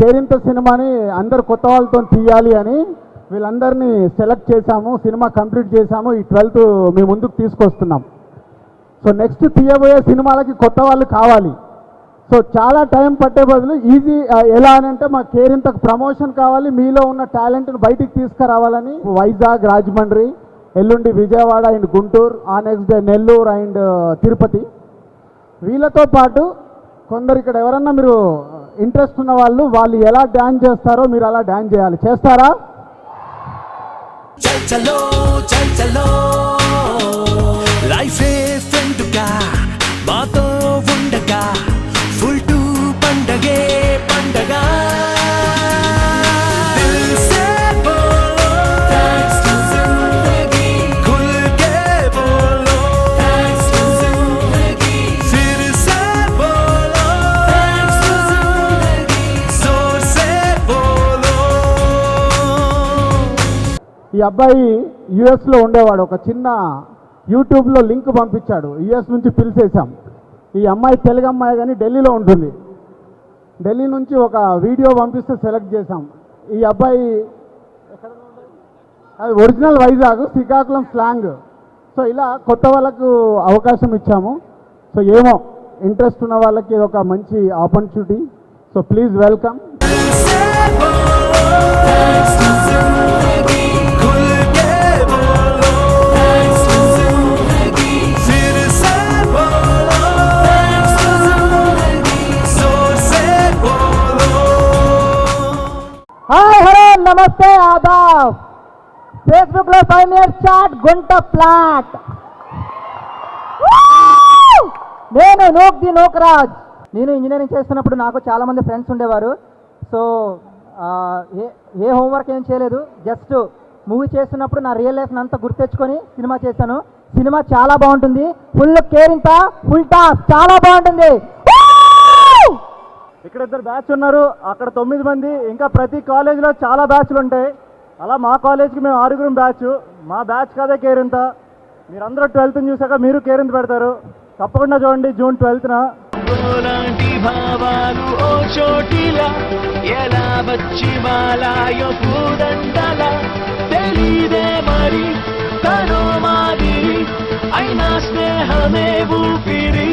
కేరింత సినిమాని అందరు కొత్త వాళ్ళతో తీయాలి అని వీళ్ళందరినీ సెలెక్ట్ చేశాము. సినిమా కంప్లీట్ చేశాము. ఈ 12th మీ ముందుకు తీసుకొస్తున్నాం. సో నెక్స్ట్ తీయబోయే సినిమాలకి కొత్త వాళ్ళు కావాలి. సో చాలా టైం పట్టే బదులు ఈజీ ఎలా అని అంటే మా కేరింతకు ప్రమోషన్ కావాలి, మీలో ఉన్న టాలెంట్ను బయటికి తీసుకురావాలని వైజాగ్, రాజమండ్రి, ఎల్లుండి విజయవాడ అండ్ గుంటూరు, ఆ next day Nellore and Tirupati. వీళ్ళతో పాటు కొందరు ఇక్కడ ఎవరన్నా మీరు ఇంట్రెస్ట్ ఉన్న వాళ్ళు ఎలా డ్యాన్స్ చేస్తారో మీరు అలా డ్యాన్స్ చేయాలి. చేస్తారా? చలో చల్ చలో లైఫ్ ఫ్రెండ్గా మాతో ఉండగా ఫుల్ టు పండగే పండగ ఈ అబ్బాయి యుఎస్లో ఉండేవాడు. ఒక చిన్న యూట్యూబ్లో లింక్ పంపించాడు. యుఎస్ నుంచి పిలిచేసాం. ఈ అమ్మాయి తెలుగు అమ్మాయి కానీ ఢిల్లీలో ఉంటుంది. ఢిల్లీ నుంచి ఒక వీడియో పంపిస్తే సెలెక్ట్ చేసాం. ఈ అబ్బాయి అది original Vizag, Srikakulam slang. So ఇలా కొత్త వాళ్ళకు అవకాశం ఇచ్చాము. సో ఏమో ఇంట్రెస్ట్ ఉన్న వాళ్ళకి ఇది ఒక మంచి opportunity. So please welcome. Hi, hello, నమస్తే, ఆదాబ్. ఫేస్బుక్ లో పైనియర్ చాట్ గుంట ప్లాట్. నేను నోక్ నోకరాజ్. నేను ఇంజనీరింగ్ చేస్తున్నప్పుడు నాకు చాలామంది ఫ్రెండ్స్ ఉండేవారు. సో ఏ హోంవర్క్ ఏం చేయలేదు, జస్ట్ మూవీ చేస్తున్నప్పుడు నా రియల్ లైఫ్ని అంతా గుర్తెచ్చుకొని సినిమా చేశాను. సినిమా చాలా బాగుంటుంది. ఫుల్ కేరింత, ఫుల్ టాస్, చాలా బాగుంటుంది. ఇక్కడ 2 బ్యాచ్ ఉన్నారు, అక్కడ 9 మంది. ఇంకా ప్రతి కాలేజీలో చాలా బ్యాచ్లు ఉంటాయి. అలా మా కాలేజ్కి మేము 6 బ్యాచ్. మా బ్యాచ్ కదే కేరింత. మీరందరూ 12th చూసాక మీరు కేరింత పెడతారు. తప్పకుండా చూడండి జూన్ 12th. భావాలు ఓ చోటిలా ఎలా వచ్చి మాలాయో పూదండల తెలీదే మరి తనో మాది అయినా స్నేహమే ఊపిరి.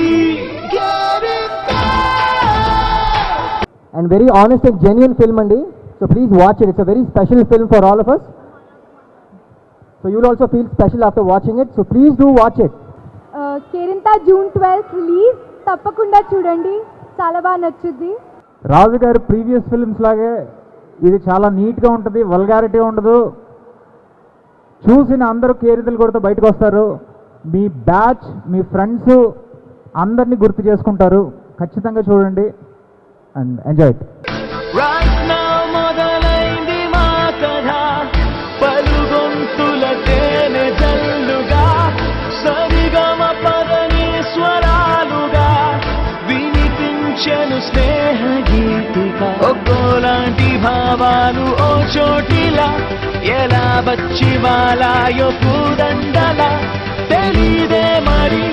And very honest and genuine film అండి. So please watch it. It's a very special film for all of us. So you will also feel special after watching it. So please do watch it. Kerintha June 12th release. తప్పకుండా చూడండి, చాలా బాగా నచ్చుద్ది. రాజు గారి previous films లాగే ఇది చాలా నీట్గా ఉంటుంది, వల్గారిటీ ఉండదు. చూసిన అందరూ కేరింతలు కొడుతూ బయటకు వస్తారు. మీ బ్యాచ్, మీ ఫ్రెండ్స్ అందరినీ గుర్తు చేసుకుంటారు. ఖచ్చితంగా చూడండి and enjoy it. Right now మొదలైంది మా కథ పలుగొంతుల తేనె జల్లుగా సరిగమ పదని స్వరాలుగా వినిపించెను స్నేహ గీతిక. ఒక్కోలాంటి భావాలు ఓ చోటిలా ఎలా వచ్చి వాలాయో పూదండల తెలీదే మరి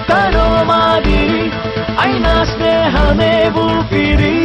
తనో మాదిరి అయినా స్నేహమే ఊపిరి.